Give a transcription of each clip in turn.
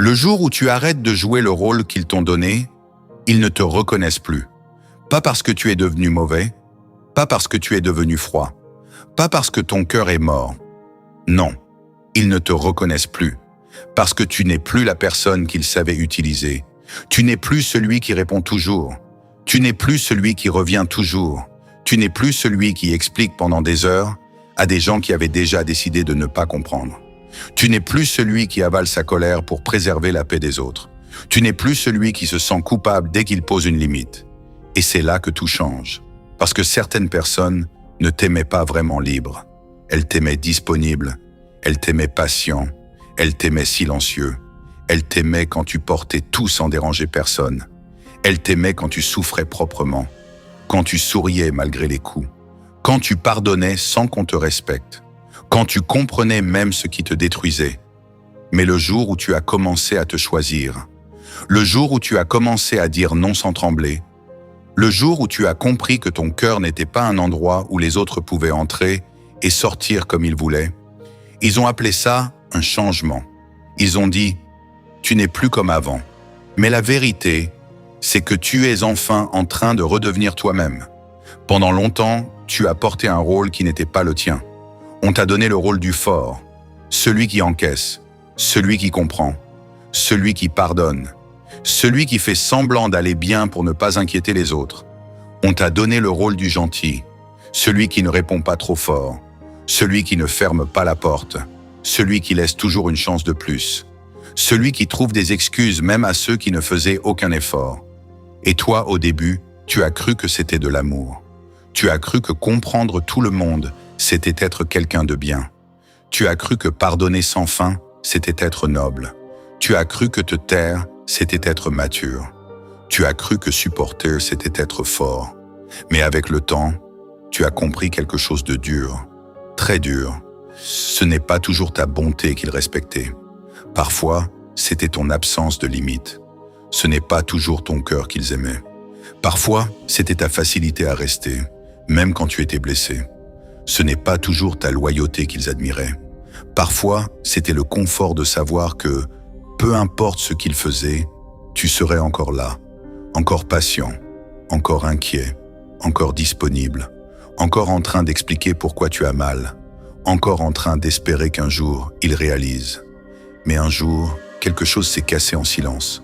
Le jour où tu arrêtes de jouer le rôle qu'ils t'ont donné, ils ne te reconnaissent plus. Pas parce que tu es devenu mauvais, pas parce que tu es devenu froid, pas parce que ton cœur est mort. Non, ils ne te reconnaissent plus, parce que tu n'es plus la personne qu'ils savaient utiliser. Tu n'es plus celui qui répond toujours. Tu n'es plus celui qui revient toujours. Tu n'es plus celui qui explique pendant des heures à des gens qui avaient déjà décidé de ne pas comprendre. Tu n'es plus celui qui avale sa colère pour préserver la paix des autres. Tu n'es plus celui qui se sent coupable dès qu'il pose une limite. Et c'est là que tout change. Parce que certaines personnes ne t'aimaient pas vraiment libre. Elles t'aimaient disponible, elles t'aimaient patient, elles t'aimaient silencieux. Elles t'aimaient quand tu portais tout sans déranger personne. Elles t'aimaient quand tu souffrais proprement, quand tu souriais malgré les coups, quand tu pardonnais sans qu'on te respecte, quand tu comprenais même ce qui te détruisait. Mais le jour où tu as commencé à te choisir, le jour où tu as commencé à dire non sans trembler, le jour où tu as compris que ton cœur n'était pas un endroit où les autres pouvaient entrer et sortir comme ils voulaient, ils ont appelé ça un changement. Ils ont dit « tu n'es plus comme avant ». Mais la vérité, c'est que tu es enfin en train de redevenir toi-même. Pendant longtemps, tu as porté un rôle qui n'était pas le tien. On t'a donné le rôle du fort, celui qui encaisse, celui qui comprend, celui qui pardonne, celui qui fait semblant d'aller bien pour ne pas inquiéter les autres. On t'a donné le rôle du gentil, celui qui ne répond pas trop fort, celui qui ne ferme pas la porte, celui qui laisse toujours une chance de plus, celui qui trouve des excuses même à ceux qui ne faisaient aucun effort. Et toi, au début, tu as cru que c'était de l'amour. Tu as cru que comprendre tout le monde, c'était être quelqu'un de bien. Tu as cru que pardonner sans fin, c'était être noble. Tu as cru que te taire, c'était être mature. Tu as cru que supporter, c'était être fort. Mais avec le temps, tu as compris quelque chose de dur, très dur. Ce n'est pas toujours ta bonté qu'ils respectaient. Parfois, c'était ton absence de limite. Ce n'est pas toujours ton cœur qu'ils aimaient. Parfois, c'était ta facilité à rester, même quand tu étais blessé. Ce n'est pas toujours ta loyauté qu'ils admiraient. Parfois, c'était le confort de savoir que, peu importe ce qu'ils faisaient, tu serais encore là, encore patient, encore inquiet, encore disponible, encore en train d'expliquer pourquoi tu as mal, encore en train d'espérer qu'un jour, ils réalisent. Mais un jour, quelque chose s'est cassé en silence.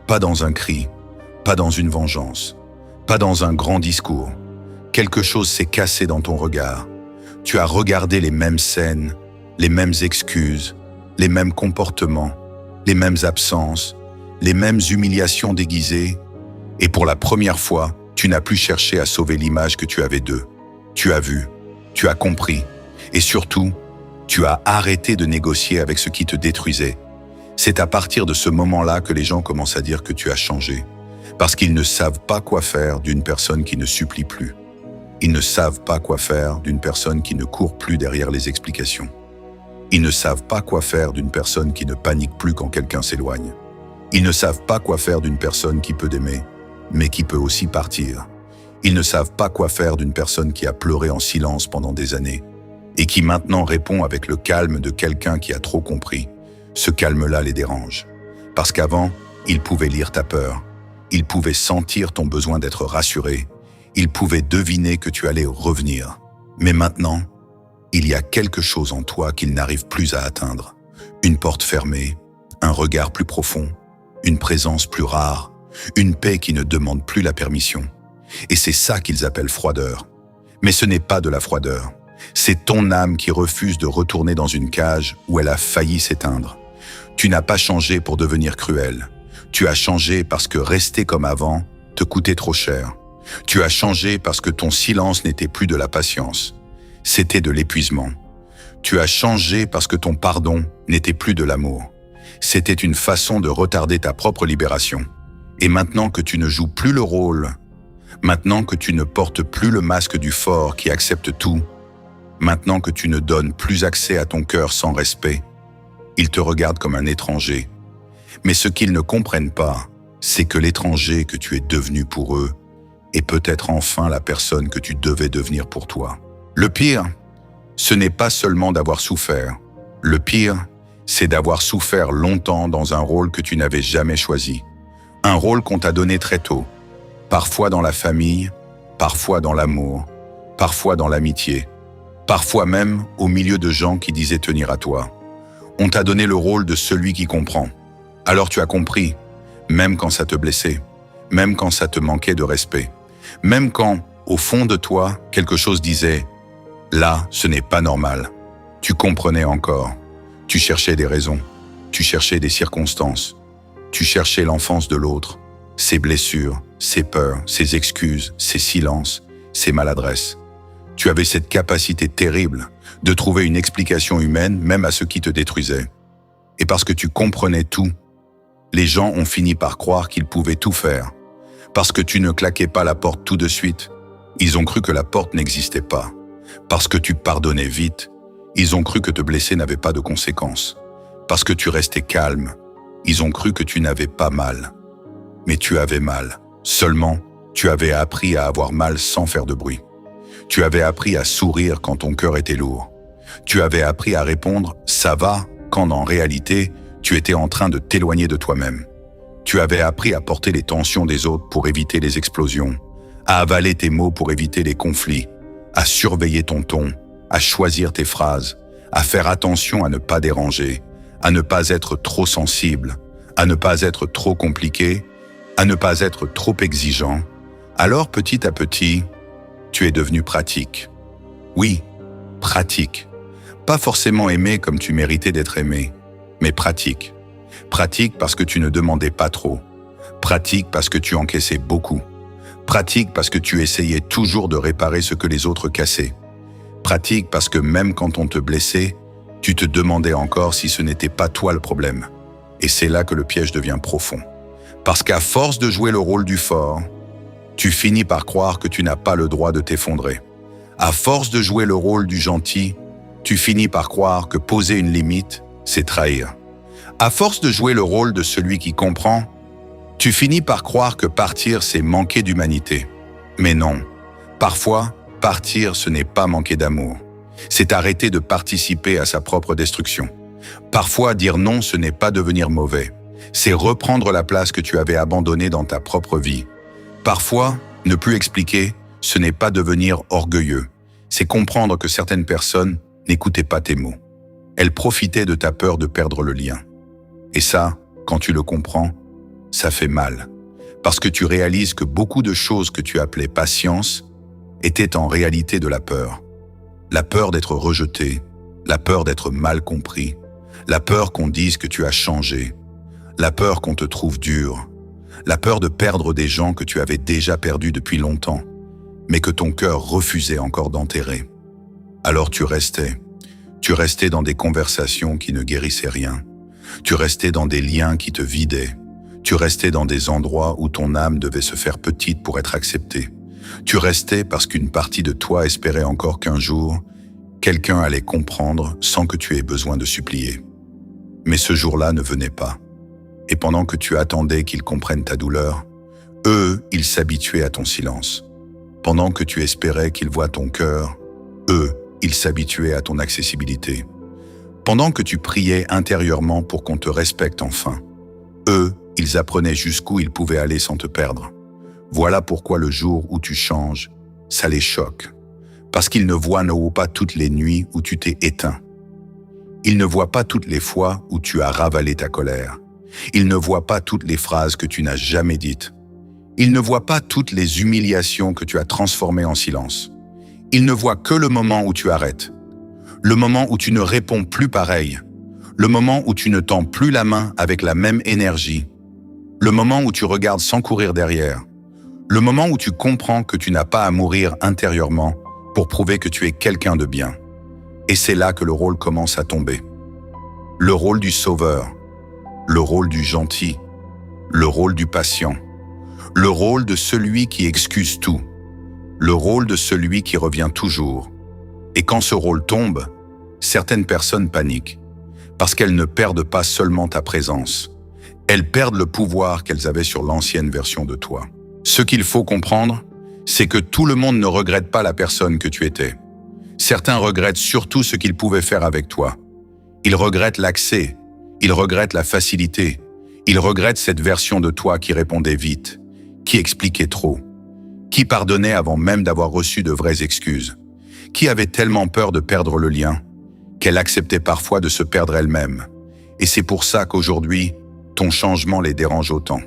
Pas dans un cri, pas dans une vengeance, pas dans un grand discours. Quelque chose s'est cassé dans ton regard. Tu as regardé les mêmes scènes, les mêmes excuses, les mêmes comportements, les mêmes absences, les mêmes humiliations déguisées. Et pour la première fois, tu n'as plus cherché à sauver l'image que tu avais d'eux. Tu as vu, tu as compris. Et surtout, tu as arrêté de négocier avec ce qui te détruisait. C'est à partir de ce moment-là que les gens commencent à dire que tu as changé. Parce qu'ils ne savent pas quoi faire d'une personne qui ne supplie plus. Ils ne savent pas quoi faire d'une personne qui ne court plus derrière les explications. Ils ne savent pas quoi faire d'une personne qui ne panique plus quand quelqu'un s'éloigne. Ils ne savent pas quoi faire d'une personne qui peut t'aimer, mais qui peut aussi partir. Ils ne savent pas quoi faire d'une personne qui a pleuré en silence pendant des années et qui maintenant répond avec le calme de quelqu'un qui a trop compris. Ce calme-là les dérange. Parce qu'avant, ils pouvaient lire ta peur. Ils pouvaient sentir ton besoin d'être rassuré. Ils pouvaient deviner que tu allais revenir. Mais maintenant, il y a quelque chose en toi qu'ils n'arrivent plus à atteindre. Une porte fermée, un regard plus profond, une présence plus rare, une paix qui ne demande plus la permission. Et c'est ça qu'ils appellent froideur. Mais ce n'est pas de la froideur. C'est ton âme qui refuse de retourner dans une cage où elle a failli s'éteindre. Tu n'as pas changé pour devenir cruel. Tu as changé parce que rester comme avant te coûtait trop cher. Tu as changé parce que ton silence n'était plus de la patience. C'était de l'épuisement. Tu as changé parce que ton pardon n'était plus de l'amour. C'était une façon de retarder ta propre libération. Et maintenant que tu ne joues plus le rôle, maintenant que tu ne portes plus le masque du fort qui accepte tout, maintenant que tu ne donnes plus accès à ton cœur sans respect, ils te regardent comme un étranger. Mais ce qu'ils ne comprennent pas, c'est que l'étranger que tu es devenu pour eux est peut-être enfin la personne que tu devais devenir pour toi. Le pire, ce n'est pas seulement d'avoir souffert. Le pire, c'est d'avoir souffert longtemps dans un rôle que tu n'avais jamais choisi. Un rôle qu'on t'a donné très tôt, parfois dans la famille, parfois dans l'amour, parfois dans l'amitié, parfois même au milieu de gens qui disaient tenir à toi. On t'a donné le rôle de celui qui comprend. Alors tu as compris, même quand ça te blessait, même quand ça te manquait de respect, même quand, au fond de toi, quelque chose disait « là, ce n'est pas normal ». Tu comprenais encore. Tu cherchais des raisons, tu cherchais des circonstances, tu cherchais l'enfance de l'autre, ses blessures, ses peurs, ses excuses, ses silences, ses maladresses. Tu avais cette capacité terrible de trouver une explication humaine même à ce qui te détruisait. Et parce que tu comprenais tout, les gens ont fini par croire qu'ils pouvaient tout faire. Parce que tu ne claquais pas la porte tout de suite, ils ont cru que la porte n'existait pas. Parce que tu pardonnais vite, ils ont cru que te blesser n'avait pas de conséquences. Parce que tu restais calme, ils ont cru que tu n'avais pas mal. Mais tu avais mal. Seulement, tu avais appris à avoir mal sans faire de bruit. Tu avais appris à sourire quand ton cœur était lourd. Tu avais appris à répondre « ça va » quand en réalité, tu étais en train de t'éloigner de toi-même. Tu avais appris à porter les tensions des autres pour éviter les explosions, à avaler tes mots pour éviter les conflits, à surveiller ton ton, à choisir tes phrases, à faire attention à ne pas déranger, à ne pas être trop sensible, à ne pas être trop compliqué, à ne pas être trop exigeant. Alors petit à petit, tu es devenu pratique. Oui, pratique. Pas forcément aimé comme tu méritais d'être aimé, mais pratique. Pratique parce que tu ne demandais pas trop. Pratique parce que tu encaissais beaucoup. Pratique parce que tu essayais toujours de réparer ce que les autres cassaient. Pratique parce que même quand on te blessait, tu te demandais encore si ce n'était pas toi le problème. Et c'est là que le piège devient profond. Parce qu'à force de jouer le rôle du fort, tu finis par croire que tu n'as pas le droit de t'effondrer. À force de jouer le rôle du gentil, tu finis par croire que poser une limite, c'est trahir. À force de jouer le rôle de celui qui comprend, tu finis par croire que partir, c'est manquer d'humanité. Mais non, parfois, partir, ce n'est pas manquer d'amour. C'est arrêter de participer à sa propre destruction. Parfois, dire non, ce n'est pas devenir mauvais. C'est reprendre la place que tu avais abandonnée dans ta propre vie. Parfois, ne plus expliquer, ce n'est pas devenir orgueilleux. C'est comprendre que certaines personnes n'écoutaient pas tes mots. Elles profitaient de ta peur de perdre le lien. Et ça, quand tu le comprends, ça fait mal. Parce que tu réalises que beaucoup de choses que tu appelais patience étaient en réalité de la peur. La peur d'être rejeté, la peur d'être mal compris, la peur qu'on dise que tu as changé, la peur qu'on te trouve dur, la peur de perdre des gens que tu avais déjà perdus depuis longtemps, mais que ton cœur refusait encore d'enterrer. Alors tu restais dans des conversations qui ne guérissaient rien, tu restais dans des liens qui te vidaient, tu restais dans des endroits où ton âme devait se faire petite pour être acceptée. Tu restais parce qu'une partie de toi espérait encore qu'un jour, quelqu'un allait comprendre sans que tu aies besoin de supplier. Mais ce jour-là ne venait pas. Et pendant que tu attendais qu'ils comprennent ta douleur, eux, ils s'habituaient à ton silence. Pendant que tu espérais qu'ils voient ton cœur, eux, ils s'habituaient à ton accessibilité. Pendant que tu priais intérieurement pour qu'on te respecte enfin, eux, ils apprenaient jusqu'où ils pouvaient aller sans te perdre. Voilà pourquoi le jour où tu changes, ça les choque. Parce qu'ils ne voient pas toutes les nuits où tu t'es éteint. Ils ne voient pas toutes les fois où tu as ravalé ta colère. Ils ne voient pas toutes les phrases que tu n'as jamais dites. Ils ne voient pas toutes les humiliations que tu as transformées en silence. Ils ne voient que le moment où tu arrêtes. Le moment où tu ne réponds plus pareil. Le moment où tu ne tends plus la main avec la même énergie. Le moment où tu regardes sans courir derrière. Le moment où tu comprends que tu n'as pas à mourir intérieurement pour prouver que tu es quelqu'un de bien. Et c'est là que le rôle commence à tomber. Le rôle du sauveur, le rôle du gentil, le rôle du patient, le rôle de celui qui excuse tout, le rôle de celui qui revient toujours. Et quand ce rôle tombe, certaines personnes paniquent, parce qu'elles ne perdent pas seulement ta présence, elles perdent le pouvoir qu'elles avaient sur l'ancienne version de toi. Ce qu'il faut comprendre, c'est que tout le monde ne regrette pas la personne que tu étais. Certains regrettent surtout ce qu'ils pouvaient faire avec toi. Il regrette l'accès, il regrette la facilité, il regrette cette version de toi qui répondait vite, qui expliquait trop, qui pardonnait avant même d'avoir reçu de vraies excuses, qui avait tellement peur de perdre le lien, qu'elle acceptait parfois de se perdre elle-même. Et c'est pour ça qu'aujourd'hui, ton changement les dérange autant.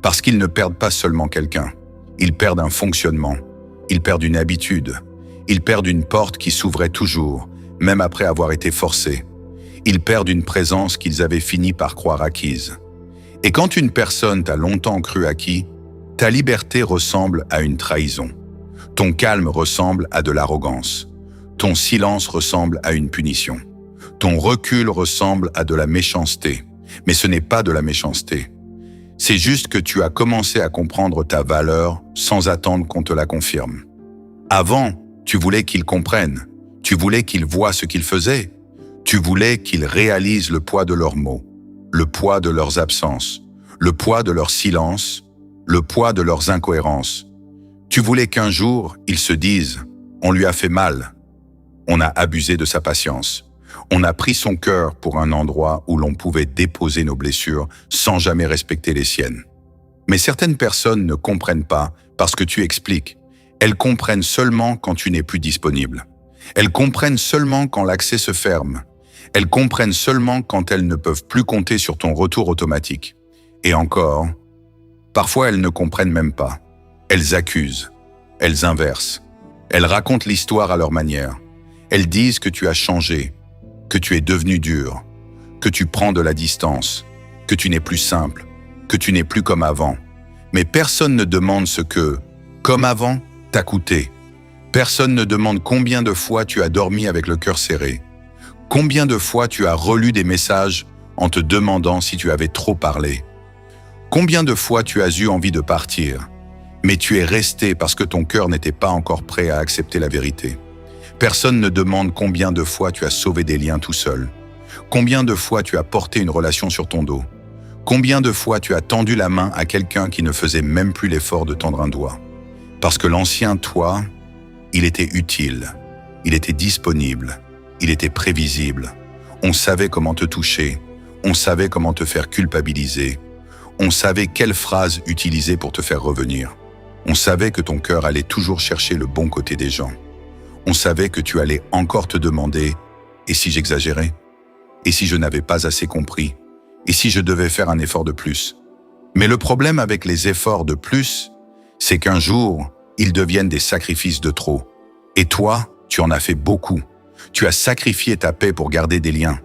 Parce qu'ils ne perdent pas seulement quelqu'un, ils perdent un fonctionnement, ils perdent une habitude, ils perdent une porte qui s'ouvrait toujours, même après avoir été forcés. Ils perdent une présence qu'ils avaient fini par croire acquise. Et quand une personne t'a longtemps cru acquis, ta liberté ressemble à une trahison. Ton calme ressemble à de l'arrogance. Ton silence ressemble à une punition. Ton recul ressemble à de la méchanceté. Mais ce n'est pas de la méchanceté. C'est juste que tu as commencé à comprendre ta valeur sans attendre qu'on te la confirme. Avant, tu voulais qu'ils comprennent. Tu voulais qu'ils voient ce qu'ils faisaient. Tu voulais qu'ils réalisent le poids de leurs mots, le poids de leurs absences, le poids de leur silence, le poids de leurs incohérences. Tu voulais qu'un jour, ils se disent « on lui a fait mal ». On a abusé de sa patience. On a pris son cœur pour un endroit où l'on pouvait déposer nos blessures sans jamais respecter les siennes. Mais certaines personnes ne comprennent pas parce que tu expliques. Elles comprennent seulement quand tu n'es plus disponible. Elles comprennent seulement quand l'accès se ferme. Elles comprennent seulement quand elles ne peuvent plus compter sur ton retour automatique. Et encore, parfois elles ne comprennent même pas. Elles accusent, elles inversent, elles racontent l'histoire à leur manière. Elles disent que tu as changé, que tu es devenu dur, que tu prends de la distance, que tu n'es plus simple, que tu n'es plus comme avant. Mais personne ne demande ce que, comme avant, t'a coûté. Personne ne demande combien de fois tu as dormi avec le cœur serré. Combien de fois tu as relu des messages en te demandant si tu avais trop parlé. Combien de fois tu as eu envie de partir, mais tu es resté parce que ton cœur n'était pas encore prêt à accepter la vérité. Personne ne demande combien de fois tu as sauvé des liens tout seul. Combien de fois tu as porté une relation sur ton dos. Combien de fois tu as tendu la main à quelqu'un qui ne faisait même plus l'effort de tendre un doigt. Parce que l'ancien toi, il était utile, il était disponible, il était prévisible. On savait comment te toucher, on savait comment te faire culpabiliser. On savait quelle phrase utiliser pour te faire revenir. On savait que ton cœur allait toujours chercher le bon côté des gens. On savait que tu allais encore te demander « et si j'exagérais ? Et si je n'avais pas assez compris ? Et si je devais faire un effort de plus ?» Mais le problème avec les efforts de plus, c'est qu'un jour, ils deviennent des sacrifices de trop. Et toi, tu en as fait beaucoup. Tu as sacrifié ta paix pour garder des liens.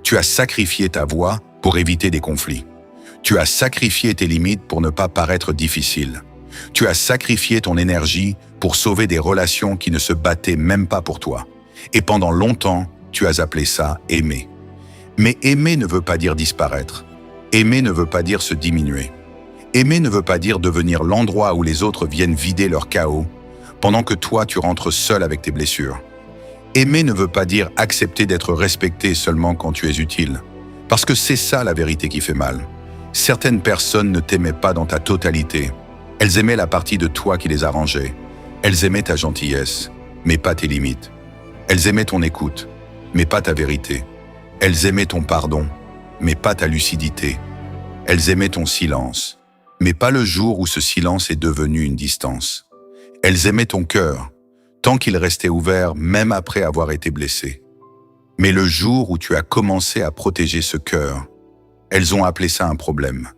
Tu as sacrifié ta voix pour éviter des conflits. Tu as sacrifié tes limites pour ne pas paraître difficile. Tu as sacrifié ton énergie pour sauver des relations qui ne se battaient même pas pour toi. Et pendant longtemps, tu as appelé ça aimer. Mais aimer ne veut pas dire disparaître. Aimer ne veut pas dire se diminuer. Aimer ne veut pas dire devenir l'endroit où les autres viennent vider leur chaos, pendant que toi tu rentres seul avec tes blessures. Aimer ne veut pas dire accepter d'être respecté seulement quand tu es utile. Parce que c'est ça la vérité qui fait mal. Certaines personnes ne t'aimaient pas dans ta totalité. Elles aimaient la partie de toi qui les arrangeait. Elles aimaient ta gentillesse, mais pas tes limites. Elles aimaient ton écoute, mais pas ta vérité. Elles aimaient ton pardon, mais pas ta lucidité. Elles aimaient ton silence, mais pas le jour où ce silence est devenu une distance. Elles aimaient ton cœur, tant qu'il restait ouvert même après avoir été blessé. Mais le jour où tu as commencé à protéger ce cœur, elles ont appelé ça un problème.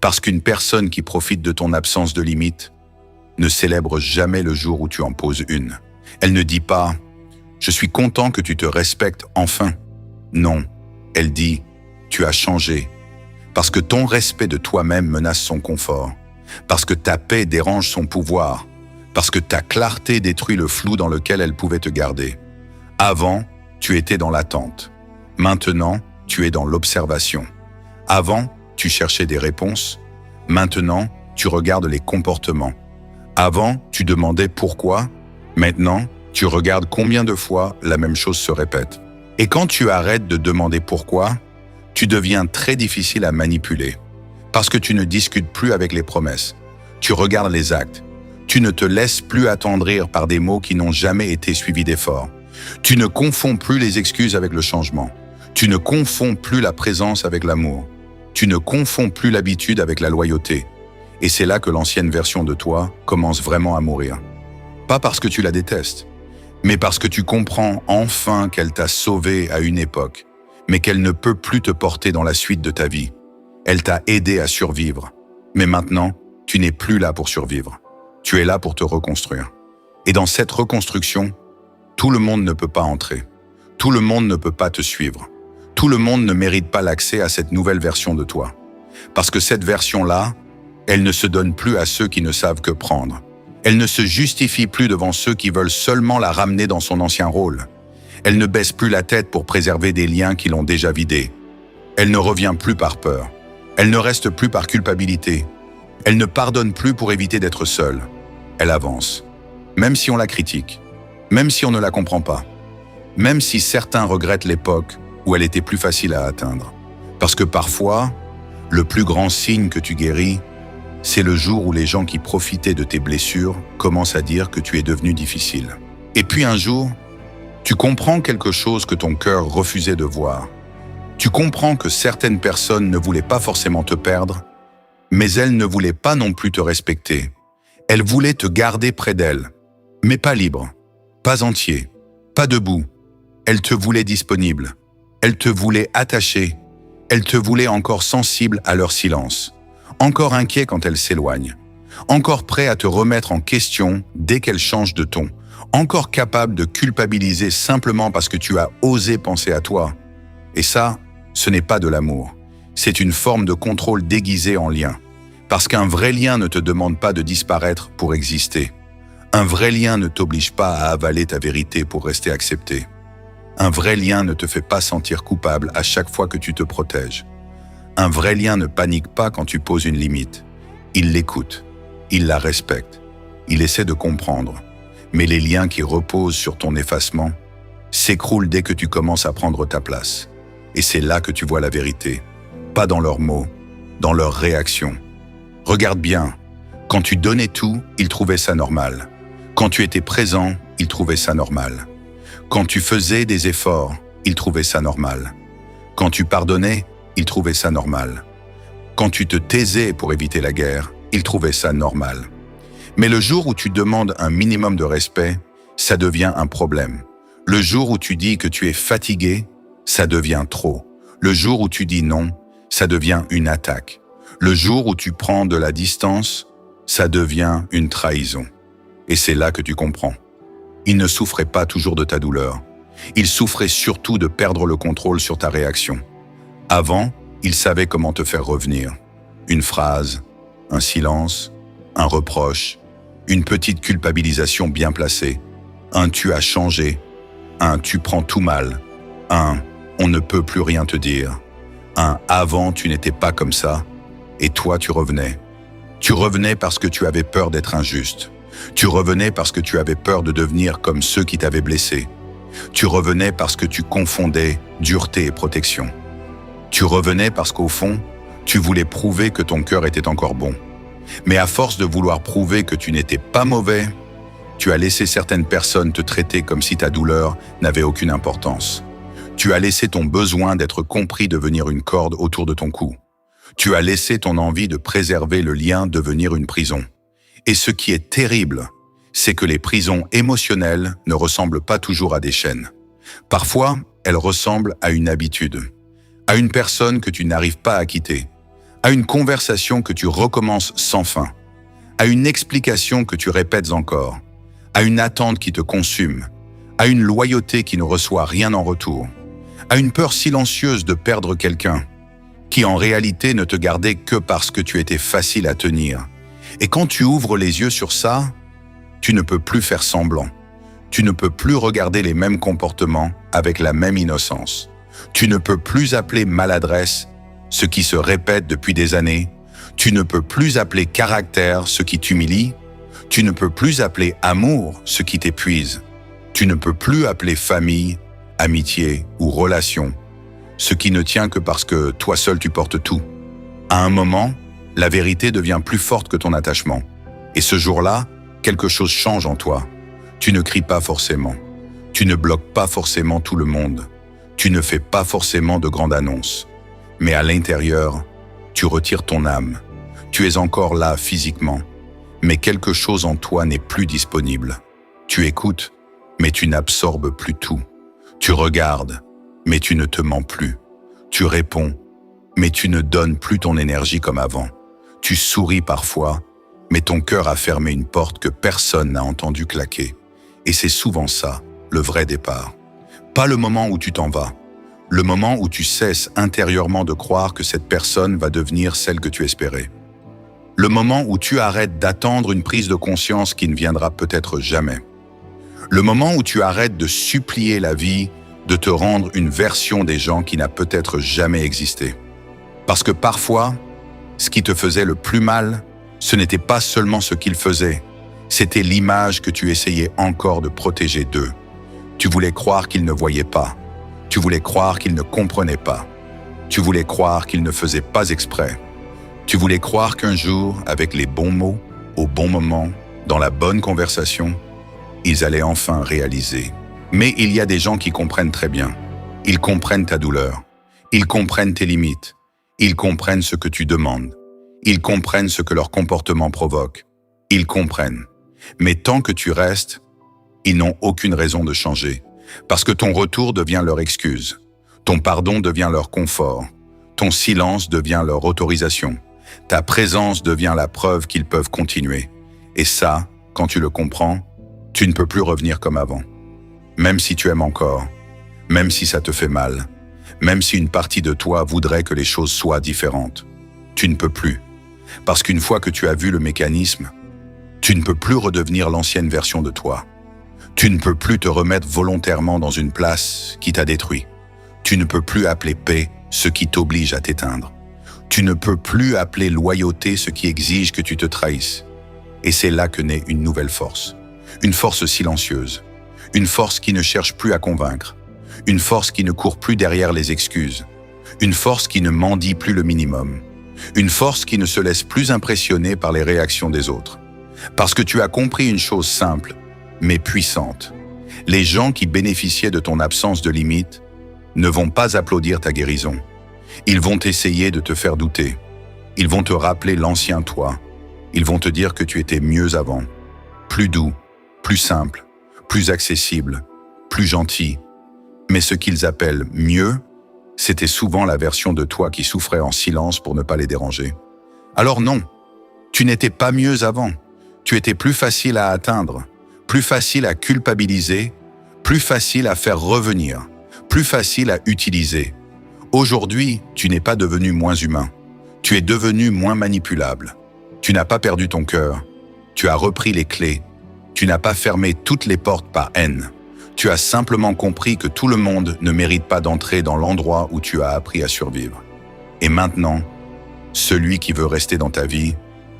Parce qu'une personne qui profite de ton absence de limite ne célèbre jamais le jour où tu en poses une. Elle ne dit pas « Je suis content que tu te respectes enfin ». Non, elle dit « Tu as changé ». Parce que ton respect de toi-même menace son confort. Parce que ta paix dérange son pouvoir. Parce que ta clarté détruit le flou dans lequel elle pouvait te garder. Avant, tu étais dans l'attente. Maintenant, tu es dans l'observation. Avant, tu cherchais des réponses. Maintenant, tu regardes les comportements. Avant, tu demandais pourquoi. Maintenant, tu regardes combien de fois la même chose se répète. Et quand tu arrêtes de demander pourquoi, tu deviens très difficile à manipuler. Parce que tu ne discutes plus avec les promesses. Tu regardes les actes. Tu ne te laisses plus attendrir par des mots qui n'ont jamais été suivis d'efforts. Tu ne confonds plus les excuses avec le changement. Tu ne confonds plus la présence avec l'amour. Tu ne confonds plus l'habitude avec la loyauté. Et c'est là que l'ancienne version de toi commence vraiment à mourir. Pas parce que tu la détestes, mais parce que tu comprends enfin qu'elle t'a sauvé à une époque, mais qu'elle ne peut plus te porter dans la suite de ta vie. Elle t'a aidé à survivre. Mais maintenant, tu n'es plus là pour survivre. Tu es là pour te reconstruire. Et dans cette reconstruction, tout le monde ne peut pas entrer. Tout le monde ne peut pas te suivre. Tout le monde ne mérite pas l'accès à cette nouvelle version de toi. Parce que cette version-là, elle ne se donne plus à ceux qui ne savent que prendre. Elle ne se justifie plus devant ceux qui veulent seulement la ramener dans son ancien rôle. Elle ne baisse plus la tête pour préserver des liens qui l'ont déjà vidée. Elle ne revient plus par peur. Elle ne reste plus par culpabilité. Elle ne pardonne plus pour éviter d'être seule. Elle avance. Même si on la critique. Même si on ne la comprend pas. Même si certains regrettent l'époque où elle était plus facile à atteindre. Parce que parfois, le plus grand signe que tu guéris, c'est le jour où les gens qui profitaient de tes blessures commencent à dire que tu es devenu difficile. Et puis un jour, tu comprends quelque chose que ton cœur refusait de voir. Tu comprends que certaines personnes ne voulaient pas forcément te perdre, mais elles ne voulaient pas non plus te respecter. Elles voulaient te garder près d'elles, mais pas libre, pas entier, pas debout. Elles te voulaient disponible, elles te voulaient attaché, elles te voulaient encore sensible à leur silence, encore inquiet quand elles s'éloignent, encore prêt à te remettre en question dès qu'elles changent de ton, encore capable de culpabiliser simplement parce que tu as osé penser à toi. Et ça, ce n'est pas de l'amour. C'est une forme de contrôle déguisé en lien. Parce qu'un vrai lien ne te demande pas de disparaître pour exister. Un vrai lien ne t'oblige pas à avaler ta vérité pour rester accepté. Un vrai lien ne te fait pas sentir coupable à chaque fois que tu te protèges. Un vrai lien ne panique pas quand tu poses une limite. Il l'écoute, il la respecte, il essaie de comprendre. Mais les liens qui reposent sur ton effacement s'écroulent dès que tu commences à prendre ta place. Et c'est là que tu vois la vérité, pas dans leurs mots, dans leurs réactions. Regarde bien, quand tu donnais tout, ils trouvaient ça normal. Quand tu étais présent, ils trouvaient ça normal. Quand tu faisais des efforts, ils trouvaient ça normal. Quand tu pardonnais, ils trouvaient ça normal. Quand tu te taisais pour éviter la guerre, ils trouvaient ça normal. Mais le jour où tu demandes un minimum de respect, ça devient un problème. Le jour où tu dis que tu es fatigué, ça devient trop. Le jour où tu dis non, ça devient une attaque. Le jour où tu prends de la distance, ça devient une trahison. Et c'est là que tu comprends. Il ne souffrait pas toujours de ta douleur. Il souffrait surtout de perdre le contrôle sur ta réaction. Avant, il savait comment te faire revenir. Une phrase, un silence, un reproche, une petite culpabilisation bien placée, un « tu as changé », un « tu prends tout mal », un « on ne peut plus rien te dire », un « avant tu n'étais pas comme ça », et toi tu revenais. Tu revenais parce que tu avais peur d'être injuste. Tu revenais parce que tu avais peur de devenir comme ceux qui t'avaient blessé. Tu revenais parce que tu confondais dureté et protection. Tu revenais parce qu'au fond, tu voulais prouver que ton cœur était encore bon. Mais à force de vouloir prouver que tu n'étais pas mauvais, tu as laissé certaines personnes te traiter comme si ta douleur n'avait aucune importance. Tu as laissé ton besoin d'être compris devenir une corde autour de ton cou. Tu as laissé ton envie de préserver le lien devenir une prison. Et ce qui est terrible, c'est que les prisons émotionnelles ne ressemblent pas toujours à des chaînes. Parfois, elles ressemblent à une habitude, à une personne que tu n'arrives pas à quitter, à une conversation que tu recommences sans fin, à une explication que tu répètes encore, à une attente qui te consume, à une loyauté qui ne reçoit rien en retour, à une peur silencieuse de perdre quelqu'un, qui en réalité ne te gardait que parce que tu étais facile à tenir. Et quand tu ouvres les yeux sur ça, tu ne peux plus faire semblant. Tu ne peux plus regarder les mêmes comportements avec la même innocence. Tu ne peux plus appeler maladresse ce qui se répète depuis des années. Tu ne peux plus appeler caractère ce qui t'humilie. Tu ne peux plus appeler amour ce qui t'épuise. Tu ne peux plus appeler famille, amitié ou relation ce qui ne tient que parce que toi seul tu portes tout. À un moment, la vérité devient plus forte que ton attachement. Et ce jour-là, quelque chose change en toi. Tu ne cries pas forcément. Tu ne bloques pas forcément tout le monde. Tu ne fais pas forcément de grandes annonces, mais à l'intérieur, tu retires ton âme. Tu es encore là physiquement, mais quelque chose en toi n'est plus disponible. Tu écoutes, mais tu n'absorbes plus tout. Tu regardes, mais tu ne te mens plus. Tu réponds, mais tu ne donnes plus ton énergie comme avant. Tu souris parfois, mais ton cœur a fermé une porte que personne n'a entendu claquer. Et c'est souvent ça, le vrai départ. Pas le moment où tu t'en vas, le moment où tu cesses intérieurement de croire que cette personne va devenir celle que tu espérais. Le moment où tu arrêtes d'attendre une prise de conscience qui ne viendra peut-être jamais. Le moment où tu arrêtes de supplier la vie de te rendre une version des gens qui n'a peut-être jamais existé. Parce que parfois, ce qui te faisait le plus mal, ce n'était pas seulement ce qu'ils faisaient, c'était l'image que tu essayais encore de protéger d'eux. Tu voulais croire qu'ils ne voyaient pas. Tu voulais croire qu'ils ne comprenaient pas. Tu voulais croire qu'ils ne faisaient pas exprès. Tu voulais croire qu'un jour, avec les bons mots, au bon moment, dans la bonne conversation, ils allaient enfin réaliser. Mais il y a des gens qui comprennent très bien. Ils comprennent ta douleur. Ils comprennent tes limites. Ils comprennent ce que tu demandes. Ils comprennent ce que leur comportement provoque. Ils comprennent. Mais tant que tu restes, ils n'ont aucune raison de changer. Parce que ton retour devient leur excuse. Ton pardon devient leur confort. Ton silence devient leur autorisation. Ta présence devient la preuve qu'ils peuvent continuer. Et ça, quand tu le comprends, tu ne peux plus revenir comme avant. Même si tu aimes encore, même si ça te fait mal, même si une partie de toi voudrait que les choses soient différentes, tu ne peux plus. Parce qu'une fois que tu as vu le mécanisme, tu ne peux plus redevenir l'ancienne version de toi. Tu ne peux plus te remettre volontairement dans une place qui t'a détruit. Tu ne peux plus appeler paix ce qui t'oblige à t'éteindre. Tu ne peux plus appeler loyauté ce qui exige que tu te trahisses. Et c'est là que naît une nouvelle force. Une force silencieuse. Une force qui ne cherche plus à convaincre. Une force qui ne court plus derrière les excuses. Une force qui ne mendie plus le minimum. Une force qui ne se laisse plus impressionner par les réactions des autres. Parce que tu as compris une chose simple, mais puissante. Les gens qui bénéficiaient de ton absence de limite ne vont pas applaudir ta guérison. Ils vont essayer de te faire douter. Ils vont te rappeler l'ancien toi. Ils vont te dire que tu étais mieux avant. Plus doux, plus simple, plus accessible, plus gentil. Mais ce qu'ils appellent mieux, c'était souvent la version de toi qui souffrait en silence pour ne pas les déranger. Alors non, tu n'étais pas mieux avant. Tu étais plus facile à atteindre, plus facile à culpabiliser, plus facile à faire revenir, plus facile à utiliser. Aujourd'hui, tu n'es pas devenu moins humain. Tu es devenu moins manipulable. Tu n'as pas perdu ton cœur. Tu as repris les clés. Tu n'as pas fermé toutes les portes par haine. Tu as simplement compris que tout le monde ne mérite pas d'entrer dans l'endroit où tu as appris à survivre. Et maintenant, celui qui veut rester dans ta vie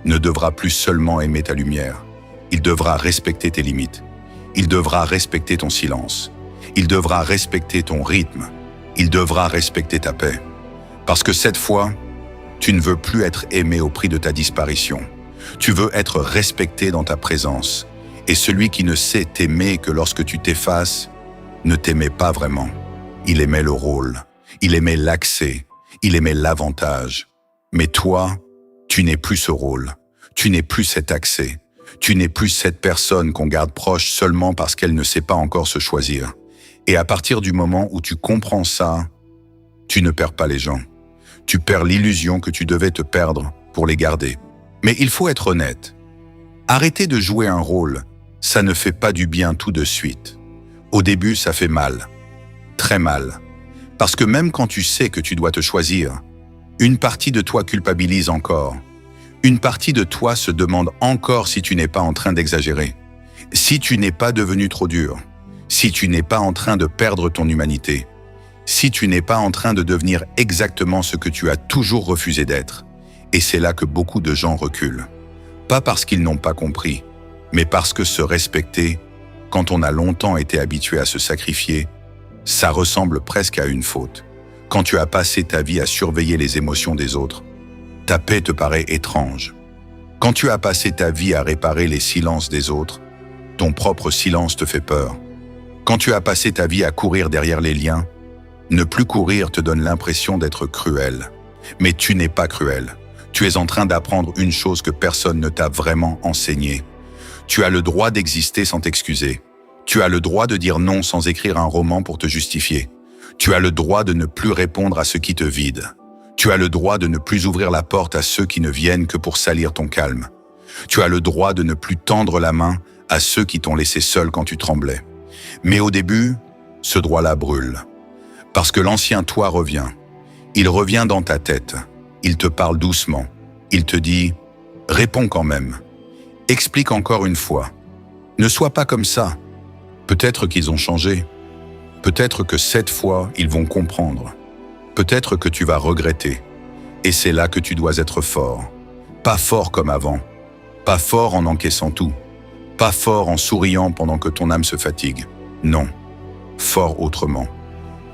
ne devra plus seulement aimer ta lumière. Il devra respecter tes limites. Il devra respecter ton silence. Il devra respecter ton rythme. Il devra respecter ta paix. Parce que cette fois, tu ne veux plus être aimé au prix de ta disparition. Tu veux être respecté dans ta présence. Et celui qui ne sait t'aimer que lorsque tu t'effaces, ne t'aimait pas vraiment. Il aimait le rôle. Il aimait l'accès. Il aimait l'avantage. Mais toi, tu n'es plus ce rôle. Tu n'es plus cet accès. Tu n'es plus cette personne qu'on garde proche seulement parce qu'elle ne sait pas encore se choisir. Et à partir du moment où tu comprends ça, tu ne perds pas les gens. Tu perds l'illusion que tu devais te perdre pour les garder. Mais il faut être honnête. Arrêter de jouer un rôle, ça ne fait pas du bien tout de suite. Au début, ça fait mal. Très mal. Parce que même quand tu sais que tu dois te choisir, une partie de toi culpabilise encore. Une partie de toi se demande encore si tu n'es pas en train d'exagérer. Si tu n'es pas devenu trop dur. Si tu n'es pas en train de perdre ton humanité. Si tu n'es pas en train de devenir exactement ce que tu as toujours refusé d'être. Et c'est là que beaucoup de gens reculent. Pas parce qu'ils n'ont pas compris, mais parce que se respecter, quand on a longtemps été habitué à se sacrifier, ça ressemble presque à une faute. Quand tu as passé ta vie à surveiller les émotions des autres, ta paix te paraît étrange. Quand tu as passé ta vie à réparer les silences des autres, ton propre silence te fait peur. Quand tu as passé ta vie à courir derrière les liens, Ne plus courir te donne l'impression d'être cruel. Mais tu n'es pas cruel. Tu es en train d'apprendre une chose que personne ne t'a vraiment enseignée. Tu as le droit d'exister sans t'excuser. Tu as le droit de dire non sans écrire un roman pour te justifier. Tu as le droit de ne plus répondre à ce qui te vide. Tu as le droit de ne plus ouvrir la porte à ceux qui ne viennent que pour salir ton calme. Tu as le droit de ne plus tendre la main à ceux qui t'ont laissé seul quand tu tremblais. Mais au début, ce droit-là brûle. Parce que l'ancien toi revient. Il revient dans ta tête. Il te parle doucement. Il te dit « Réponds quand même. Explique encore une fois. Ne sois pas comme ça. » Peut-être qu'ils ont changé. Peut-être que cette fois, ils vont comprendre. Peut-être que tu vas regretter. Et c'est là que tu dois être fort. Pas fort comme avant. Pas fort en encaissant tout. Pas fort en souriant pendant que ton âme se fatigue. Non. Fort autrement.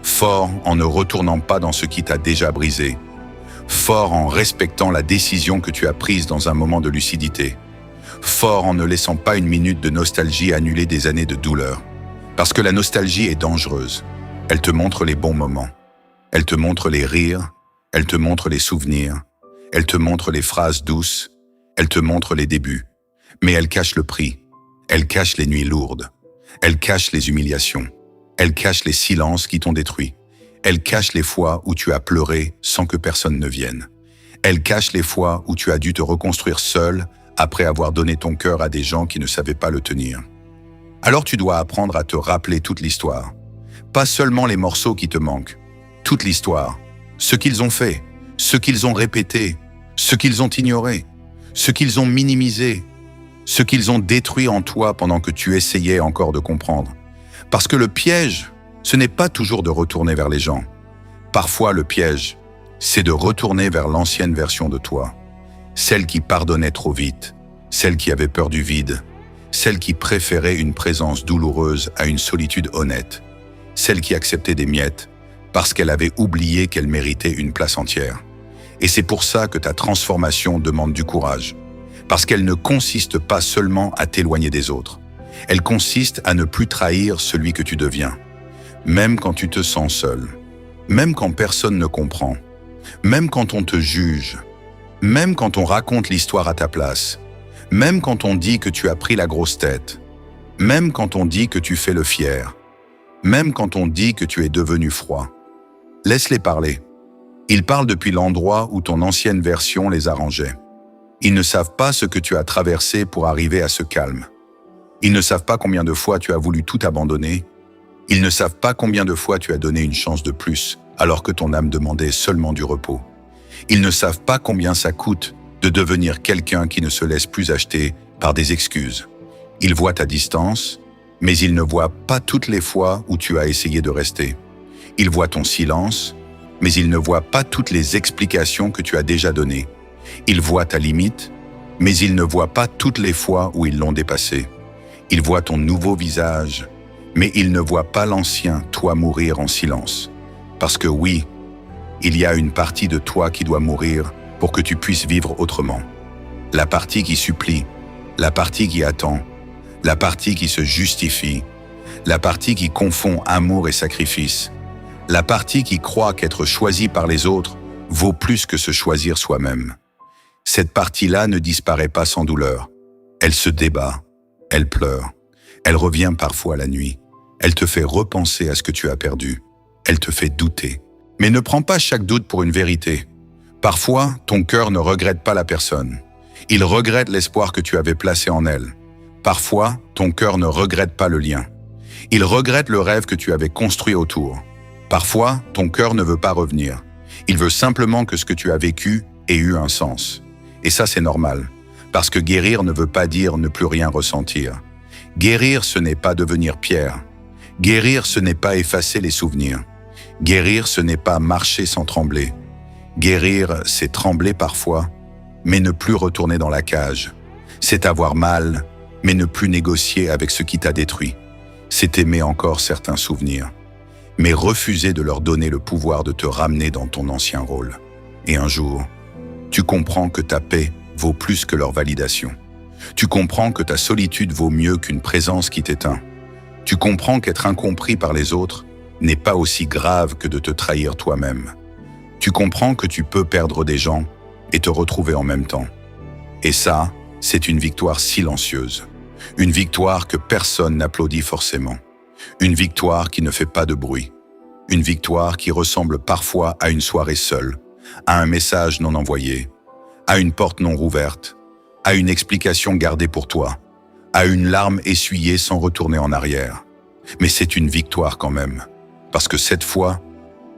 Fort en ne retournant pas dans ce qui t'a déjà brisé. Fort en respectant la décision que tu as prise dans un moment de lucidité. Fort en ne laissant pas une minute de nostalgie annuler des années de douleur. Parce que la nostalgie est dangereuse. Elle te montre les bons moments. Elle te montre les rires. Elle te montre les souvenirs. Elle te montre les phrases douces. Elle te montre les débuts. Mais elle cache le prix. Elle cache les nuits lourdes. Elle cache les humiliations. Elle cache les silences qui t'ont détruit. Elle cache les fois où tu as pleuré sans que personne ne vienne. Elle cache les fois où tu as dû te reconstruire seul après avoir donné ton cœur à des gens qui ne savaient pas le tenir. Alors tu dois apprendre à te rappeler toute l'histoire. Pas seulement les morceaux qui te manquent. Toute l'histoire. Ce qu'ils ont fait, ce qu'ils ont répété, ce qu'ils ont ignoré, ce qu'ils ont minimisé, ce qu'ils ont détruit en toi pendant que tu essayais encore de comprendre. Parce que le piège, ce n'est pas toujours de retourner vers les gens. Parfois, le piège, c'est de retourner vers l'ancienne version de toi. Celle qui pardonnait trop vite, celle qui avait peur du vide, celle qui préférait une présence douloureuse à une solitude honnête, celle qui acceptait des miettes parce qu'elle avait oublié qu'elle méritait une place entière. Et c'est pour ça que ta transformation demande du courage. Parce qu'elle ne consiste pas seulement à t'éloigner des autres. Elle consiste à ne plus trahir celui que tu deviens. Même quand tu te sens seul. Même quand personne ne comprend. Même quand on te juge. Même quand on raconte l'histoire à ta place. Même quand on dit que tu as pris la grosse tête. Même quand on dit que tu fais le fier. Même quand on dit que tu es devenu froid. Laisse-les parler. Ils parlent depuis l'endroit où ton ancienne version les arrangeait. Ils ne savent pas ce que tu as traversé pour arriver à ce calme. Ils ne savent pas combien de fois tu as voulu tout abandonner. Ils ne savent pas combien de fois tu as donné une chance de plus alors que ton âme demandait seulement du repos. Ils ne savent pas combien ça coûte de devenir quelqu'un qui ne se laisse plus acheter par des excuses. Ils voient ta distance, mais ils ne voient pas toutes les fois où tu as essayé de rester. Ils voient ton silence, mais ils ne voient pas toutes les explications que tu as déjà données. Ils voient ta limite, mais ils ne voient pas toutes les fois où ils l'ont dépassée. Ils voient ton nouveau visage, mais ils ne voient pas l'ancien toi mourir en silence. Parce que oui, il y a une partie de toi qui doit mourir pour que tu puisses vivre autrement. La partie qui supplie, la partie qui attend, la partie qui se justifie, la partie qui confond amour et sacrifice, la partie qui croit qu'être choisi par les autres vaut plus que se choisir soi-même. Cette partie-là ne disparaît pas sans douleur. Elle se débat, elle pleure, elle revient parfois la nuit. Elle te fait repenser à ce que tu as perdu. Elle te fait douter. Mais ne prends pas chaque doute pour une vérité. Parfois, ton cœur ne regrette pas la personne. Il regrette l'espoir que tu avais placé en elle. Parfois, ton cœur ne regrette pas le lien. Il regrette le rêve que tu avais construit autour. Parfois, ton cœur ne veut pas revenir. Il veut simplement que ce que tu as vécu ait eu un sens. Et ça, c'est normal. Parce que guérir ne veut pas dire ne plus rien ressentir. Guérir, ce n'est pas devenir pierre. Guérir, ce n'est pas effacer les souvenirs. Guérir, ce n'est pas marcher sans trembler. Guérir, c'est trembler parfois, mais ne plus retourner dans la cage. C'est avoir mal, mais ne plus négocier avec ce qui t'a détruit. C'est aimer encore certains souvenirs, mais refuser de leur donner le pouvoir de te ramener dans ton ancien rôle. Et un jour, tu comprends que ta paix vaut plus que leur validation. Tu comprends que ta solitude vaut mieux qu'une présence qui t'éteint. Tu comprends qu'être incompris par les autres, n'est pas aussi grave que de te trahir toi-même. Tu comprends que tu peux perdre des gens et te retrouver en même temps. Et ça, c'est une victoire silencieuse. Une victoire que personne n'applaudit forcément. Une victoire qui ne fait pas de bruit. Une victoire qui ressemble parfois à une soirée seule, à un message non envoyé, à une porte non rouverte, à une explication gardée pour toi, à une larme essuyée sans retourner en arrière. Mais c'est une victoire quand même, parce que cette fois,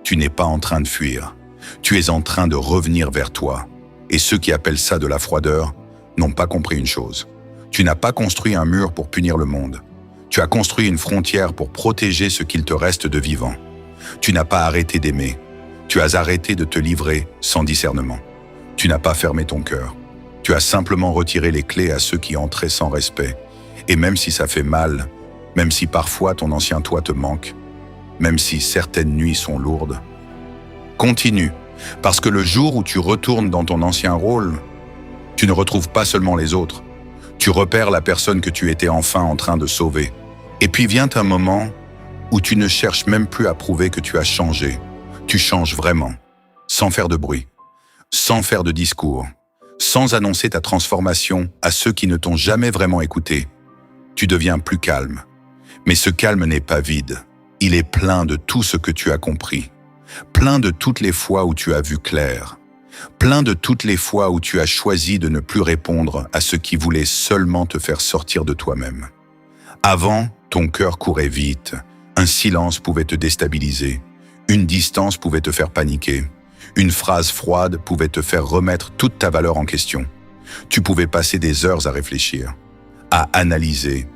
tu n'es pas en train de fuir. Tu es en train de revenir vers toi. Et ceux qui appellent ça de la froideur n'ont pas compris une chose. Tu n'as pas construit un mur pour punir le monde. Tu as construit une frontière pour protéger ce qu'il te reste de vivant. Tu n'as pas arrêté d'aimer. Tu as arrêté de te livrer sans discernement. Tu n'as pas fermé ton cœur. Tu as simplement retiré les clés à ceux qui entraient sans respect. Et même si ça fait mal, même si parfois ton ancien toi te manque, même si certaines nuits sont lourdes, continue, parce que le jour où tu retournes dans ton ancien rôle, tu ne retrouves pas seulement les autres. Tu repères la personne que tu étais enfin en train de sauver. Et puis vient un moment où tu ne cherches même plus à prouver que tu as changé. Tu changes vraiment, sans faire de bruit, sans faire de discours, sans annoncer ta transformation à ceux qui ne t'ont jamais vraiment écouté. Tu deviens plus calme. Mais ce calme n'est pas vide. Il est plein de tout ce que tu as compris. Plein de toutes les fois où tu as vu clair. Plein de toutes les fois où tu as choisi de ne plus répondre à ce qui voulait seulement te faire sortir de toi-même. Avant, ton cœur courait vite. Un silence pouvait te déstabiliser. Une distance pouvait te faire paniquer. Une phrase froide pouvait te faire remettre toute ta valeur en question. Tu pouvais passer des heures à réfléchir, à analyser,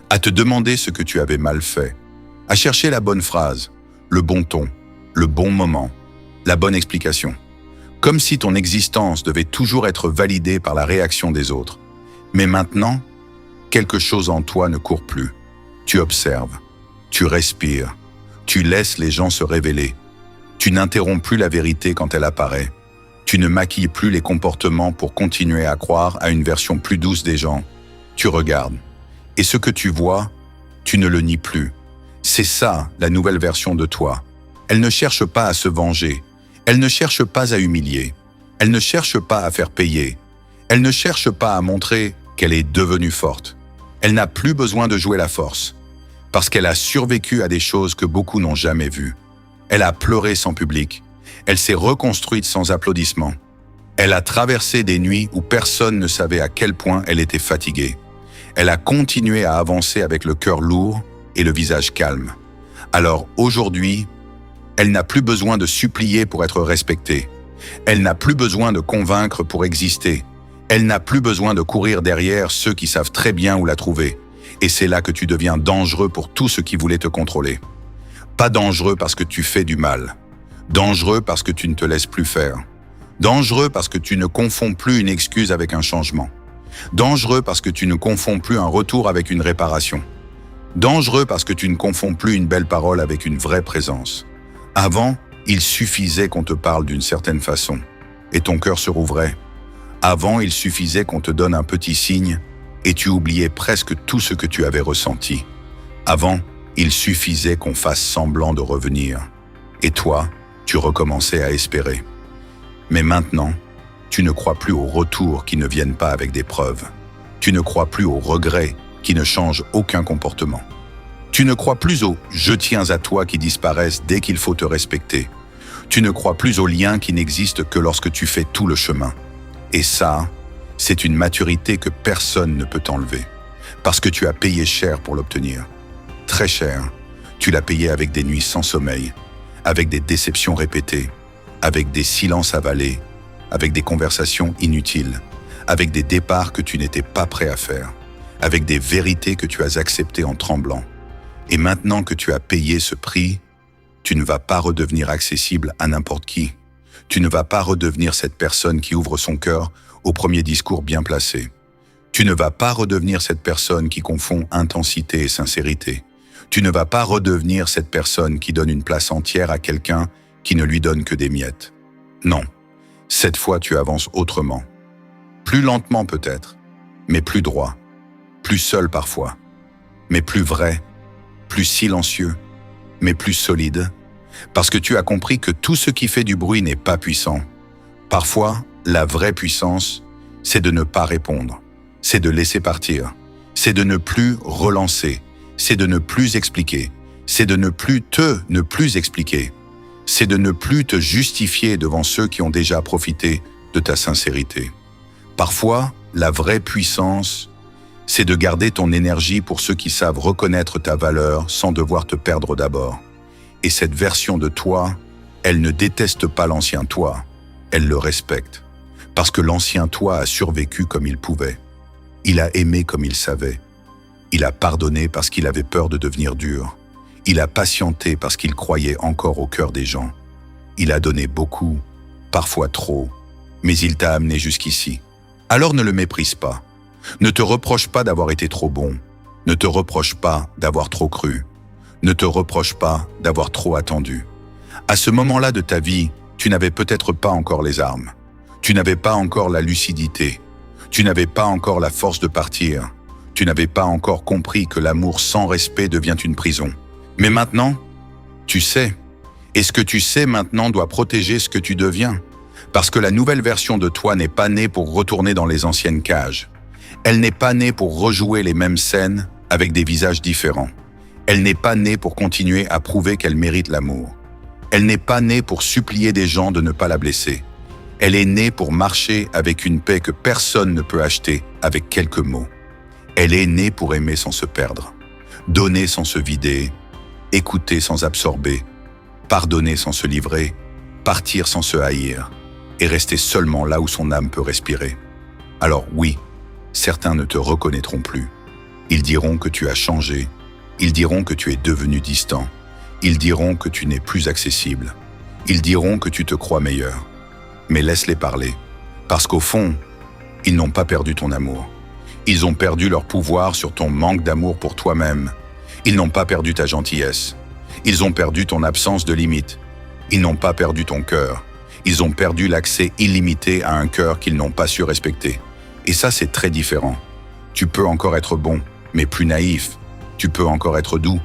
à te demander ce que tu avais mal fait, à chercher la bonne phrase, le bon ton, le bon moment, la bonne explication. Comme si ton existence devait toujours être validée par la réaction des autres. Mais maintenant, quelque chose en toi ne court plus. Tu observes, tu respires, tu laisses les gens se révéler. Tu n'interromps plus la vérité quand elle apparaît. Tu ne maquilles plus les comportements pour continuer à croire à une version plus douce des gens. Tu regardes. Et ce que tu vois, tu ne le nies plus. C'est ça, la nouvelle version de toi. Elle ne cherche pas à se venger. Elle ne cherche pas à humilier. Elle ne cherche pas à faire payer. Elle ne cherche pas à montrer qu'elle est devenue forte. Elle n'a plus besoin de jouer la force, parce qu'elle a survécu à des choses que beaucoup n'ont jamais vues. Elle a pleuré sans public. Elle s'est reconstruite sans applaudissements. Elle a traversé des nuits où personne ne savait à quel point elle était fatiguée. Elle a continué à avancer avec le cœur lourd et le visage calme. Alors aujourd'hui, elle n'a plus besoin de supplier pour être respectée. Elle n'a plus besoin de convaincre pour exister. Elle n'a plus besoin de courir derrière ceux qui savent très bien où la trouver. Et c'est là que tu deviens dangereux pour tout ce qui voulait te contrôler. Pas dangereux parce que tu fais du mal. Dangereux parce que tu ne te laisses plus faire. Dangereux parce que tu ne confonds plus une excuse avec un changement. Dangereux parce que tu ne confonds plus un retour avec une réparation. Dangereux parce que tu ne confonds plus une belle parole avec une vraie présence. Avant, il suffisait qu'on te parle d'une certaine façon, et ton cœur se rouvrait. Avant, il suffisait qu'on te donne un petit signe, et tu oubliais presque tout ce que tu avais ressenti. Avant, il suffisait qu'on fasse semblant de revenir. Et toi, tu recommençais à espérer. Mais maintenant, tu ne crois plus aux retours qui ne viennent pas avec des preuves. Tu ne crois plus aux regrets qui ne changent aucun comportement. Tu ne crois plus aux « je tiens à toi » qui disparaissent dès qu'il faut te respecter. Tu ne crois plus aux liens qui n'existent que lorsque tu fais tout le chemin. Et ça, c'est une maturité que personne ne peut t'enlever. Parce que tu as payé cher pour l'obtenir. Très cher. Tu l'as payé avec des nuits sans sommeil, avec des déceptions répétées, avec des silences avalés, avec des conversations inutiles, avec des départs que tu n'étais pas prêt à faire, avec des vérités que tu as acceptées en tremblant. Et maintenant que tu as payé ce prix, tu ne vas pas redevenir accessible à n'importe qui. Tu ne vas pas redevenir cette personne qui ouvre son cœur au premier discours bien placé. Tu ne vas pas redevenir cette personne qui confond intensité et sincérité. Tu ne vas pas redevenir cette personne qui donne une place entière à quelqu'un qui ne lui donne que des miettes. Non, cette fois tu avances autrement. Plus lentement peut-être, mais plus droit. Plus seul parfois, mais plus vrai, plus silencieux, mais plus solide, parce que tu as compris que tout ce qui fait du bruit n'est pas puissant. Parfois, la vraie puissance, c'est de ne pas répondre, c'est de laisser partir, c'est de ne plus relancer, c'est de ne plus expliquer, c'est de ne plus expliquer, c'est de ne plus te justifier devant ceux qui ont déjà profité de ta sincérité. Parfois, la vraie puissance, c'est de garder ton énergie pour ceux qui savent reconnaître ta valeur sans devoir te perdre d'abord. Et cette version de toi, elle ne déteste pas l'ancien toi, elle le respecte. Parce que l'ancien toi a survécu comme il pouvait. Il a aimé comme il savait. Il a pardonné parce qu'il avait peur de devenir dur. Il a patienté parce qu'il croyait encore au cœur des gens. Il a donné beaucoup, parfois trop, mais il t'a amené jusqu'ici. Alors ne le méprise pas. Ne te reproche pas d'avoir été trop bon. Ne te reproche pas d'avoir trop cru. Ne te reproche pas d'avoir trop attendu. À ce moment-là de ta vie, tu n'avais peut-être pas encore les armes. Tu n'avais pas encore la lucidité. Tu n'avais pas encore la force de partir. Tu n'avais pas encore compris que l'amour sans respect devient une prison. Mais maintenant, tu sais. Et ce que tu sais maintenant doit protéger ce que tu deviens. Parce que la nouvelle version de toi n'est pas née pour retourner dans les anciennes cages. Elle n'est pas née pour rejouer les mêmes scènes avec des visages différents. Elle n'est pas née pour continuer à prouver qu'elle mérite l'amour. Elle n'est pas née pour supplier des gens de ne pas la blesser. Elle est née pour marcher avec une paix que personne ne peut acheter avec quelques mots. Elle est née pour aimer sans se perdre, donner sans se vider, écouter sans absorber, pardonner sans se livrer, partir sans se haïr, et rester seulement là où son âme peut respirer. Alors oui, certains ne te reconnaîtront plus. Ils diront que tu as changé, ils diront que tu es devenu distant, ils diront que tu n'es plus accessible, ils diront que tu te crois meilleur. Mais laisse-les parler, parce qu'au fond, ils n'ont pas perdu ton amour. Ils ont perdu leur pouvoir sur ton manque d'amour pour toi-même. Ils n'ont pas perdu ta gentillesse. Ils ont perdu ton absence de limite. Ils n'ont pas perdu ton cœur. Ils ont perdu l'accès illimité à un cœur qu'ils n'ont pas su respecter. Et ça, c'est très différent. Tu peux encore être bon, mais plus naïf. Tu peux encore être doux,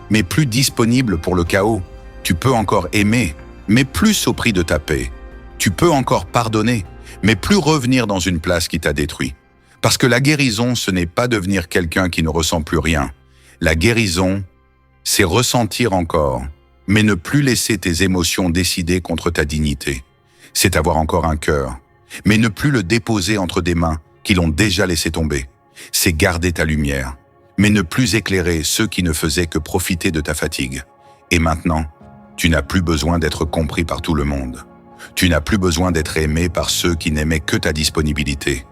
mais plus disponible pour le chaos. Tu peux encore aimer, mais plus au prix de ta paix. Tu peux encore pardonner, mais plus revenir dans une place qui t'a détruit. Parce que la guérison, ce n'est pas devenir quelqu'un qui ne ressent plus rien. La guérison, c'est ressentir encore, mais ne plus laisser tes émotions décider contre ta dignité. C'est avoir encore un cœur, mais ne plus le déposer entre des mains qui l'ont déjà laissé tomber. C'est garder ta lumière, mais ne plus éclairer ceux qui ne faisaient que profiter de ta fatigue. Et maintenant, tu n'as plus besoin d'être compris par tout le monde. Tu n'as plus besoin d'être aimé par ceux qui n'aimaient que ta disponibilité.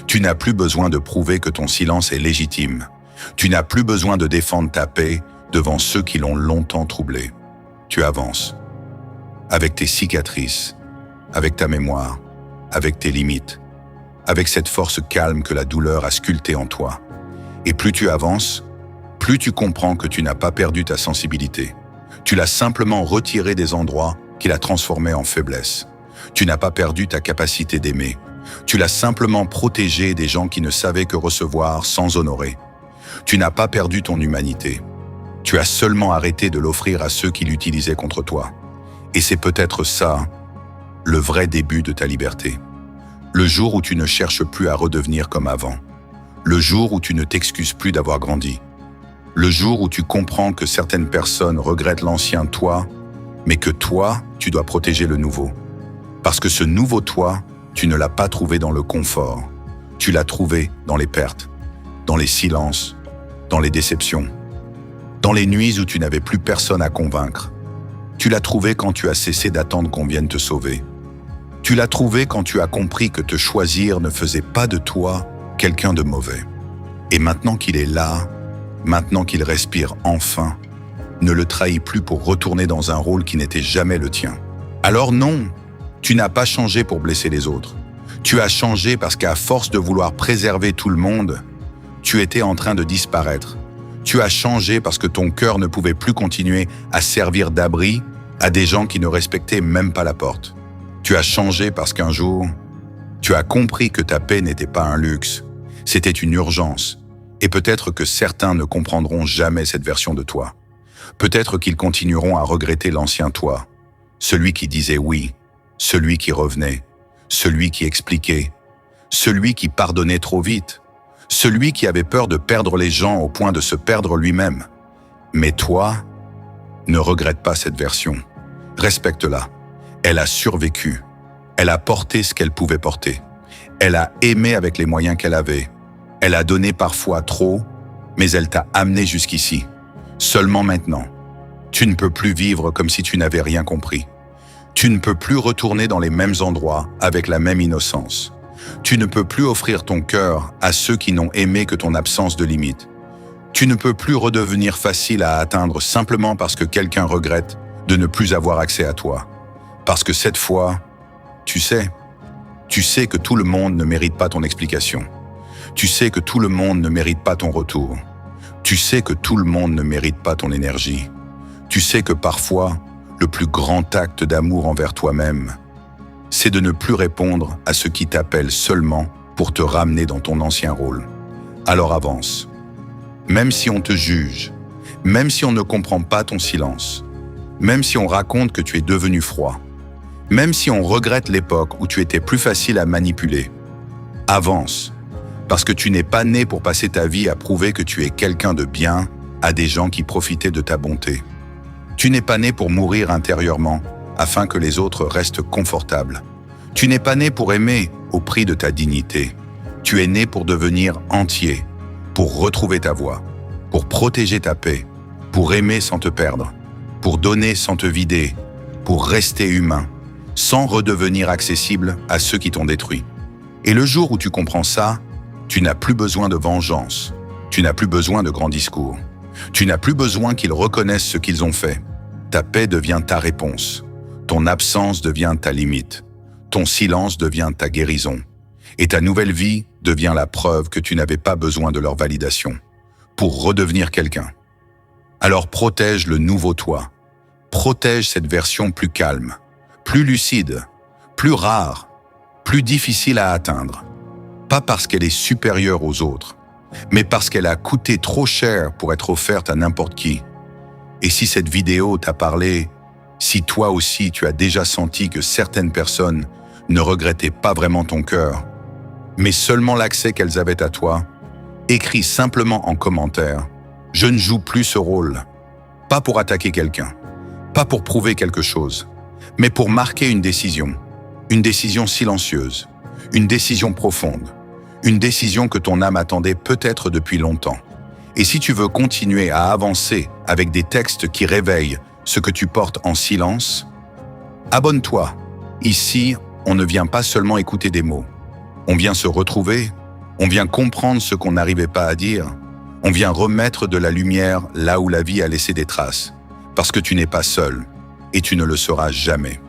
Tu n'as plus besoin de prouver que ton silence est légitime. Tu n'as plus besoin de défendre ta paix devant ceux qui l'ont longtemps troublée. Tu avances, avec tes cicatrices, avec ta mémoire, avec tes limites, avec cette force calme que la douleur a sculptée en toi. Et plus tu avances, plus tu comprends que tu n'as pas perdu ta sensibilité. Tu l'as simplement retirée des endroits qui la transformaient en faiblesse. Tu n'as pas perdu ta capacité d'aimer. Tu l'as simplement protégée des gens qui ne savaient que recevoir sans honorer. Tu n'as pas perdu ton humanité. Tu as seulement arrêté de l'offrir à ceux qui l'utilisaient contre toi. Et c'est peut-être ça, le vrai début de ta liberté. Le jour où tu ne cherches plus à redevenir comme avant. Le jour où tu ne t'excuses plus d'avoir grandi. Le jour où tu comprends que certaines personnes regrettent l'ancien toi, mais que toi, tu dois protéger le nouveau. Parce que ce nouveau toi, tu ne l'as pas trouvé dans le confort. Tu l'as trouvé dans les pertes, dans les silences, dans les déceptions, dans les nuits où tu n'avais plus personne à convaincre. Tu l'as trouvé quand tu as cessé d'attendre qu'on vienne te sauver. Tu l'as trouvé quand tu as compris que te choisir ne faisait pas de toi quelqu'un de mauvais. Et maintenant qu'il est là, maintenant qu'il respire enfin, ne le trahis plus pour retourner dans un rôle qui n'était jamais le tien. Alors non, tu n'as pas changé pour blesser les autres. Tu as changé parce qu'à force de vouloir préserver tout le monde, tu étais en train de disparaître. Tu as changé parce que ton cœur ne pouvait plus continuer à servir d'abri à des gens qui ne respectaient même pas la porte. Tu as changé parce qu'un jour, tu as compris que ta paix n'était pas un luxe, c'était une urgence. Et peut-être que certains ne comprendront jamais cette version de toi. Peut-être qu'ils continueront à regretter l'ancien toi, celui qui disait oui, celui qui revenait, celui qui expliquait, celui qui pardonnait trop vite, celui qui avait peur de perdre les gens au point de se perdre lui-même. Mais toi, ne regrette pas cette version. Respecte-la. Elle a survécu. Elle a porté ce qu'elle pouvait porter. Elle a aimé avec les moyens qu'elle avait. Elle a donné parfois trop, mais elle t'a amené jusqu'ici. Seulement maintenant, tu ne peux plus vivre comme si tu n'avais rien compris. Tu ne peux plus retourner dans les mêmes endroits avec la même innocence. Tu ne peux plus offrir ton cœur à ceux qui n'ont aimé que ton absence de limite. Tu ne peux plus redevenir facile à atteindre simplement parce que quelqu'un regrette de ne plus avoir accès à toi. Parce que cette fois, tu sais que tout le monde ne mérite pas ton explication. Tu sais que tout le monde ne mérite pas ton retour. Tu sais que tout le monde ne mérite pas ton énergie. Tu sais que parfois, le plus grand acte d'amour envers toi-même, c'est de ne plus répondre à ceux qui t'appellent seulement pour te ramener dans ton ancien rôle. Alors avance. Même si on te juge, même si on ne comprend pas ton silence, même si on raconte que tu es devenu froid, même si on regrette l'époque où tu étais plus facile à manipuler, avance, parce que tu n'es pas né pour passer ta vie à prouver que tu es quelqu'un de bien à des gens qui profitaient de ta bonté. Tu n'es pas né pour mourir intérieurement afin que les autres restent confortables. Tu n'es pas né pour aimer au prix de ta dignité. Tu es né pour devenir entier, pour retrouver ta voix, pour protéger ta paix, pour aimer sans te perdre, pour donner sans te vider, pour rester humain, sans redevenir accessible à ceux qui t'ont détruit. Et le jour où tu comprends ça, tu n'as plus besoin de vengeance, tu n'as plus besoin de grands discours, tu n'as plus besoin qu'ils reconnaissent ce qu'ils ont fait. Ta paix devient ta réponse, ton absence devient ta limite, ton silence devient ta guérison, et ta nouvelle vie devient la preuve que tu n'avais pas besoin de leur validation pour redevenir quelqu'un. Alors protège le nouveau toi, protège cette version plus calme, plus lucide, plus rare, plus difficile à atteindre. Pas parce qu'elle est supérieure aux autres, mais parce qu'elle a coûté trop cher pour être offerte à n'importe qui. Et si cette vidéo t'a parlé, si toi aussi tu as déjà senti que certaines personnes ne regrettaient pas vraiment ton cœur, mais seulement l'accès qu'elles avaient à toi, écris simplement en commentaire « Je ne joue plus ce rôle », pas pour attaquer quelqu'un, pas pour prouver quelque chose, mais pour marquer une décision silencieuse, une décision profonde, une décision que ton âme attendait peut-être depuis longtemps. Et si tu veux continuer à avancer avec des textes qui réveillent ce que tu portes en silence, abonne-toi. Ici, on ne vient pas seulement écouter des mots. On vient se retrouver, on vient comprendre ce qu'on n'arrivait pas à dire, on vient remettre de la lumière là où la vie a laissé des traces, parce que tu n'es pas seul, et tu ne le seras jamais.